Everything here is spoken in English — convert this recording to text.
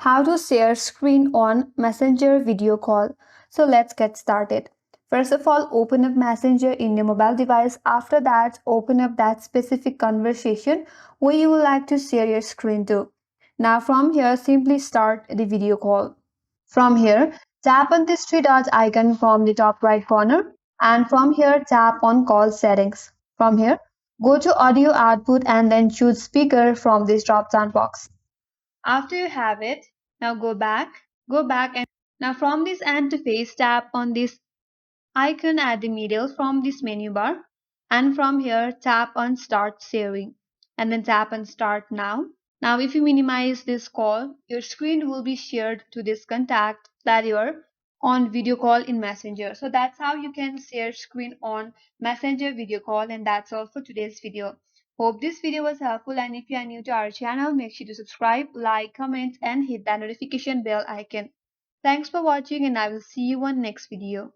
How to share screen on Messenger video call. So let's get started. First of all, open up Messenger in your mobile device. After that, open up that specific conversation where you would like to share your screen to. Now from here, simply start the video call. From here, tap on this three dots icon from the top right corner, and from here tap on call settings. From here, go to audio output and then choose speaker from this drop down box. After you have it, now go back and now from this interface tap on this icon at the middle from this menu bar, and from here tap on start sharing and then tap on start now. Now if you minimize this call, your screen will be shared to this contact that you are on video call in Messenger. So that's how you can share screen on Messenger video call, and that's all for today's video. Hope this video was helpful, and if you are new to our channel, make sure to subscribe, like, comment and hit that notification bell icon. Thanks for watching, and I will see you on next video.